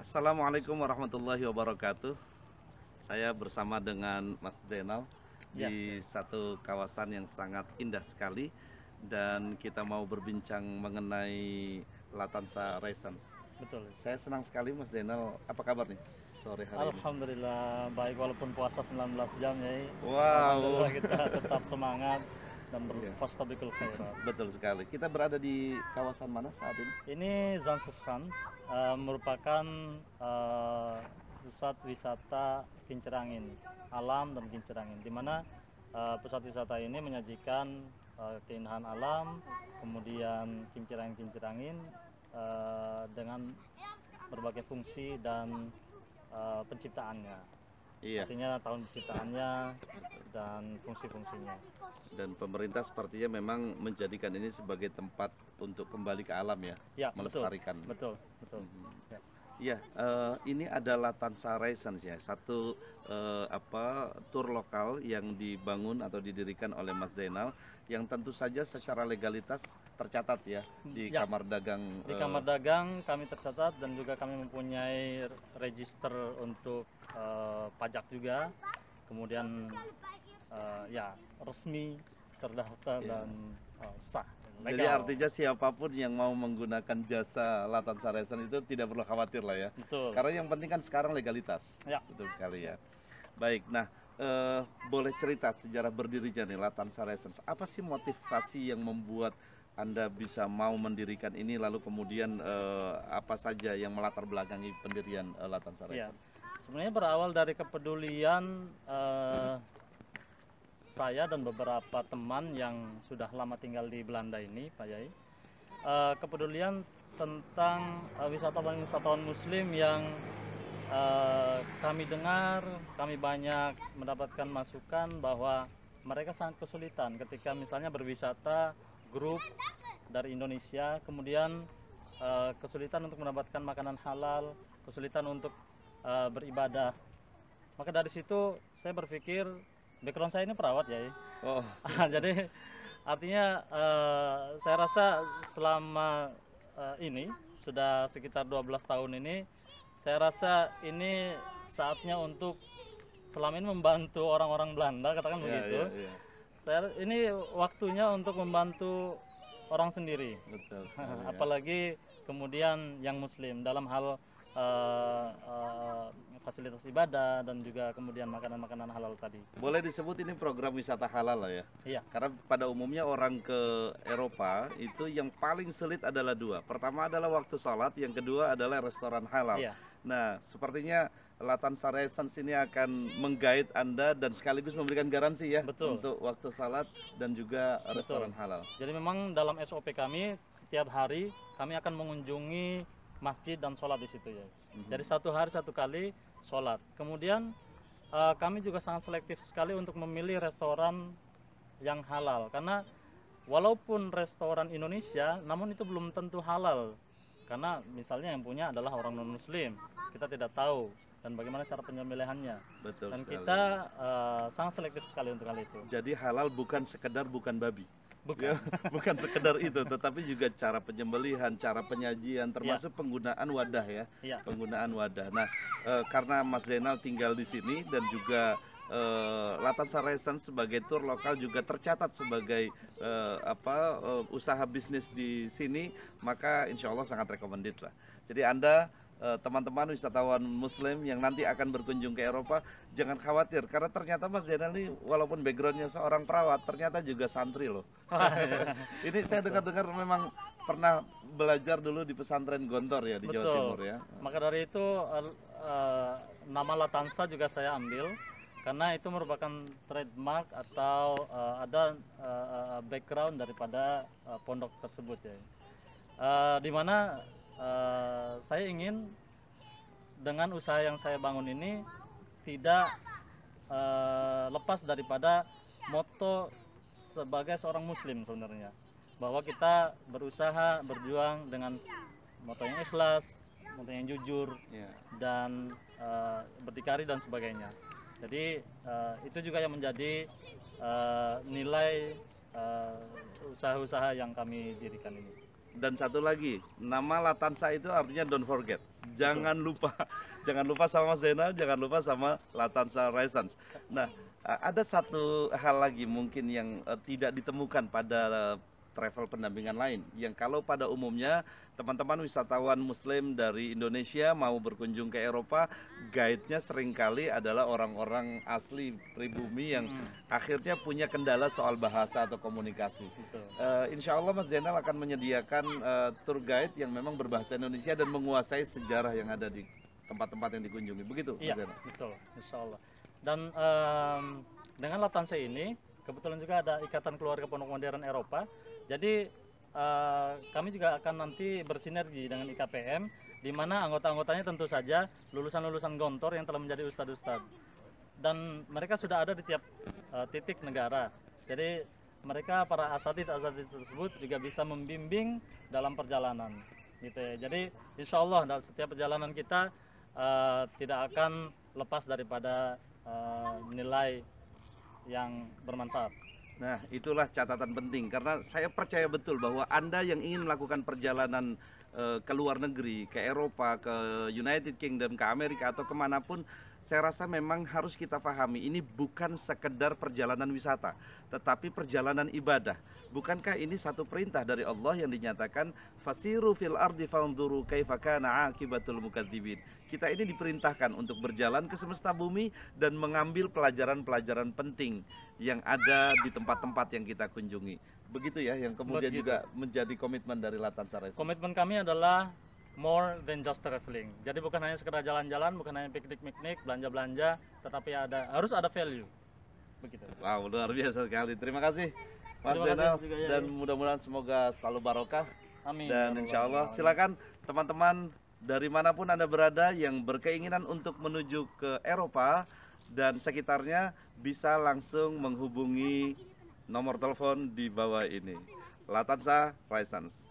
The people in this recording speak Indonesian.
Assalamualaikum warahmatullahi wabarakatuh. Saya bersama dengan Mas Zainal Ya, di satu kawasan yang sangat indah sekali dan kita mau berbincang mengenai Latansa Residence. betul. Saya senang sekali Mas Zainal. Apa kabar nih sore hari ini? Alhamdulillah baik walaupun puasa 19 jam ya. Wow, Alhamdulillah kita tetap semangat dan iya, berfastabiqul khairat. betul sekali. Kita berada di kawasan mana saat ini? Ini Zanskans merupakan pusat wisata Kincirangin, alam dan Kincirangin, di mana pusat wisata ini menyajikan keindahan alam, kemudian kincirangin-kincirangin dengan berbagai fungsi dan penciptaannya. Iya, Artinya tahun penciptaannya dan fungsi-fungsinya. dan pemerintah sepertinya memang menjadikan ini sebagai tempat untuk kembali ke alam ya, Ya, betul. melestarikan. Betul, betul. Ya. Iya, ini ada Latansa Residence ya, satu tour lokal yang dibangun atau didirikan oleh Mas Zainal, yang tentu saja secara legalitas tercatat ya di Ya. Kamar Dagang. Di Kamar Dagang kami tercatat dan juga kami mempunyai register untuk pajak juga. Kemudian ya resmi, terdaftar dan sah. Jadi Legal. artinya siapapun yang mau menggunakan jasa Latansa Residence itu tidak perlu khawatir lah ya. Betul. Karena yang penting kan sekarang legalitas. Ya. Betul sekali ya. Baik, nah boleh cerita sejarah berdirinya nih Latansa Residence. Apa sih motivasi yang membuat Anda bisa mau mendirikan ini, lalu kemudian apa saja yang melatar belakangi pendirian Latansa Ya. Residence? Sebenarnya berawal dari kepedulian saya dan beberapa teman yang sudah lama tinggal di Belanda ini, Pak Yai. Kepedulian tentang wisatawan-wisatawan Muslim yang kami dengar, kami banyak mendapatkan masukan bahwa mereka sangat kesulitan ketika misalnya berwisata grup dari Indonesia, kemudian kesulitan untuk mendapatkan makanan halal, kesulitan untuk beribadah. Maka dari situ saya berpikir, background saya ini perawat ya. Oh, Jadi artinya saya rasa selama ini sudah sekitar 12 tahun ini, saya rasa ini saatnya untuk selama ini membantu orang-orang Belanda, katakan ya, begitu. ya, ya. Ini waktunya untuk membantu orang sendiri, Betul sekali ya. apalagi kemudian yang Muslim dalam hal fasilitas ibadah dan juga kemudian makanan-makanan halal tadi. Boleh disebut ini program wisata halal lah ya. Iya, Karena pada umumnya orang ke Eropa itu yang paling sulit adalah dua. Pertama adalah waktu sholat, yang kedua adalah restoran halal. iya. Nah, sepertinya Latansa Residence ini akan menggait Anda dan sekaligus memberikan garansi ya Betul. untuk waktu salat dan juga restoran halal. Jadi memang dalam SOP kami setiap hari kami akan mengunjungi masjid dan sholat di situ ya. Jadi satu hari satu kali sholat. Kemudian kami juga sangat selektif sekali untuk memilih restoran yang halal karena walaupun restoran Indonesia, namun itu belum tentu halal karena misalnya yang punya adalah orang non Muslim. Kita tidak tahu dan bagaimana cara penyembelihannya. Betul Dan sekali. kita sangat selektif sekali untuk hal itu. Jadi halal bukan sekedar bukan babi. Bukan. Ya, bukan sekedar itu, tetapi juga cara penyembelihan, cara penyajian, termasuk penggunaan wadah ya, Iya. penggunaan wadah. Nah, karena Mas Zainal tinggal di sini dan juga Latansa Residence sebagai tour lokal juga tercatat sebagai usaha bisnis di sini, maka insya Allah sangat recommended lah. Jadi Anda teman-teman wisatawan Muslim yang nanti akan berkunjung ke Eropa, jangan khawatir karena ternyata Mas Zainal ini walaupun backgroundnya seorang perawat, ternyata juga santri loh. Ini saya dengar-dengar memang pernah belajar dulu di pesantren Gontor ya di Jawa Betul. Timur ya. Maka dari itu nama Latansa juga saya ambil karena itu merupakan trademark atau ada background daripada pondok tersebut ya. Di mana saya ingin dengan usaha yang saya bangun ini tidak lepas daripada moto sebagai seorang Muslim sebenarnya, bahwa kita berusaha berjuang dengan moto yang ikhlas, moto yang jujur Ya. dan berdikari dan sebagainya. Jadi itu juga yang menjadi nilai usaha-usaha yang kami dirikan ini. Dan satu lagi, nama Latansa itu artinya don't forget. Jangan lupa, jangan lupa sama Mas Zainal, jangan lupa sama Latansa Renaissance. Nah, ada satu hal lagi mungkin yang tidak ditemukan pada travel pendampingan lain, yang kalau pada umumnya teman-teman wisatawan muslim dari Indonesia mau berkunjung ke Eropa, guide-nya seringkali adalah orang-orang asli pribumi yang akhirnya punya kendala soal bahasa atau komunikasi. Insya Allah Mas Zainal akan menyediakan tour guide yang memang berbahasa Indonesia dan menguasai sejarah yang ada di tempat-tempat yang dikunjungi. Begitu Iya, Mas Zainal? betul, insya Allah. Dan dengan Latansa ini, kebetulan juga ada Ikatan Keluarga Pondok Modern Eropa. Jadi kami juga akan nanti bersinergi dengan IKPM, di mana anggota-anggotanya tentu saja lulusan-lulusan Gontor yang telah menjadi ustadz-ustadz. Dan mereka sudah ada di tiap titik negara. Jadi mereka para asatidz tersebut juga bisa membimbing dalam perjalanan. Gitu ya. Jadi insya Allah dalam setiap perjalanan kita tidak akan lepas daripada nilai yang bermanfaat. Nah, itulah catatan penting karena saya percaya betul bahwa Anda yang ingin melakukan perjalanan ke luar negeri, ke Eropa, ke United Kingdom, ke Amerika atau kemanapun, saya rasa memang harus kita pahami ini bukan sekedar perjalanan wisata, tetapi perjalanan ibadah. Bukankah ini satu perintah dari Allah yang dinyatakan fasiru fil ardi fanzuru kaifa kana aqibatul mukadzibin. Kita ini diperintahkan untuk berjalan ke semesta bumi dan mengambil pelajaran-pelajaran penting yang ada di tempat-tempat yang kita kunjungi. Begitu ya, yang kemudian juga menjadi komitmen dari Latansa Renaissance. Komitmen kami adalah more than just traveling. Jadi bukan hanya sekedar jalan-jalan, bukan hanya piknik-piknik, belanja-belanja, tetapi harus ada value. Begitu. Wow, luar biasa sekali. Terima kasih Mas Terima Zainal kasih juga, ya, dan mudah-mudahan semoga selalu barokah. Amin. Dan insya Allah silakan teman-teman dari manapun Anda berada yang berkeinginan untuk menuju ke Eropa dan sekitarnya bisa langsung menghubungi nomor telepon di bawah ini. Latansa Renaissance.